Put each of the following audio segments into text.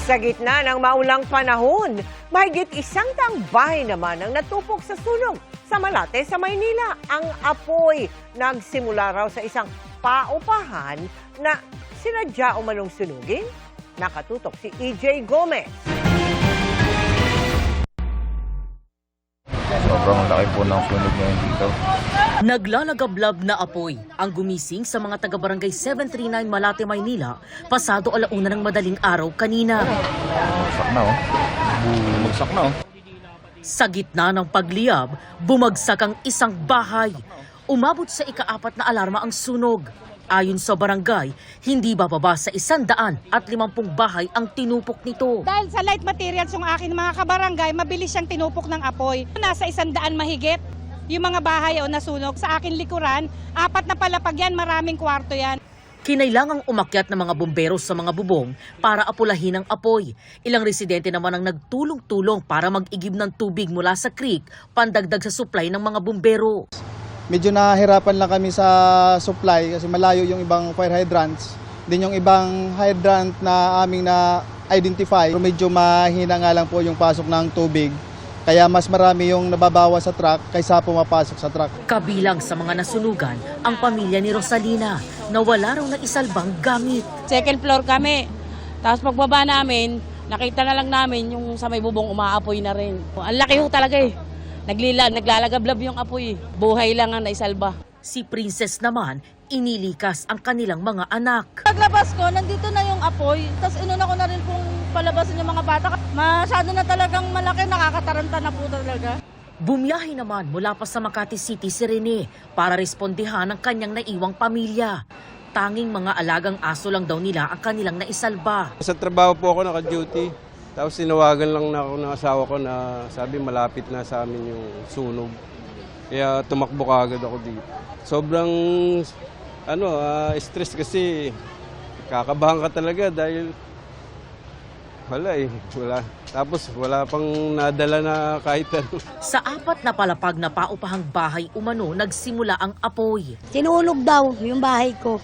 Sa gitna ng maulang panahon, mahigit 100 bahay naman ang natupok sa sunog sa Malate sa Maynila. Ang apoy nagsimula raw sa isang paupahan na sinadya umanong sunugin. Nakatutok si EJ Gomez. Sobrang laki po ng sunog ngayon dito. Naglalagablab na apoy ang gumising sa mga taga-barangay 739 Malate, Maynila pasado 1:00 ng madaling araw kanina. Bumagsak na oh. Bumagsak na oh. Sa gitna ng pagliyab, bumagsak ang isang bahay. Umabot sa ika-4 na alarma ang sunog. Ayon sa barangay, hindi bababa sa 150 bahay ang tinupok nito. Dahil sa light materials yung akin mga kabarangay, mabilis siyang tinupok ng apoy. Nasa 100 mahigit yung mga bahay o nasunog. Sa akin likuran, 4 na palapag yan, maraming kwarto yan. Kinailangang umakyat ng mga bumbero sa mga bubong para apulahin ang apoy. Ilang residente naman ang nagtulong-tulong para mag-igib ng tubig mula sa creek, pandagdag sa supply ng mga bumbero. Medyo nahirapan lang kami sa supply kasi malayo yung ibang fire hydrants. Din yung ibang hydrant na aming na-identify, medyo mahina nga lang po yung pasok ng tubig. Kaya mas marami yung nababawa sa truck kaysa pumapasok sa truck. Kabilang sa mga nasunugan, ang pamilya ni Rosalina na wala raw na isalbang gamit. Second floor kami. Tapos pagbaba namin, nakita na lang namin yung sa may bubong umaapoy na rin. Ang laki ho talaga eh. Naglalagablab yung apoy. Buhay lang ang naisalba. Si Princess naman, inilikas ang kanilang mga anak. Paglabas ko, nandito na yung apoy. Tapos inuna ko na rin pong palabasin yung mga bata. Masyado na talagang malaki, nakakataranta na po talaga. Bumiyahe naman mula pa sa Makati City si Rene para respondihan ang kanyang naiwang pamilya. Tanging mga alagang aso lang daw nila ang kanilang naisalba. Sa trabaho po ako naka-duty. Tapos sinawagan lang na ako ng asawa ko na sabi malapit na sa amin yung sunog. Kaya tumakbo kaagad ako dito. Sobrang stress kasi kakabahan ka talaga dahil wala. Tapos wala pang nadala na kahit ano. Sa 4 na palapag na paupahang bahay umano, nagsimula ang apoy. Sinunog daw yung bahay ko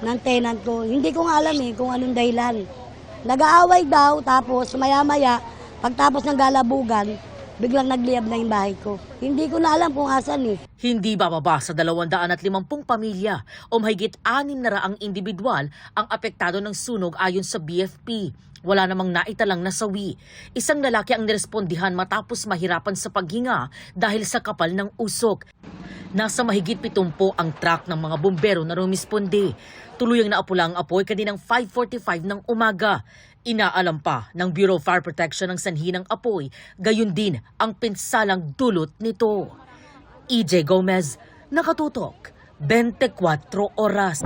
ng tenant ko. Hindi ko nga alam kung anong dahilan. Nag-aaway daw, tapos maya-maya, pagtapos ng galabugan, biglang nagliyab na yung bahay ko. Hindi ko na alam kung asan Hindi bababa sa 250 pamilya o mahigit 600 individual ang apektado ng sunog ayon sa BFP. Wala namang naitalang nasawi. Isang lalaki ang nirespondihan matapos mahirapan sa paghinga dahil sa kapal ng usok. Nasa mahigit 70 ang truck ng mga bumbero na rumisponde. Tuluyang naapula ang apoy kaninang 5:45 ng umaga. Inaalam pa ng Bureau of Fire Protection ang sanhi ng apoy, gayon din ang pinsalang dulot nito. EJ Gomez, Nakatutok, 24 Oras.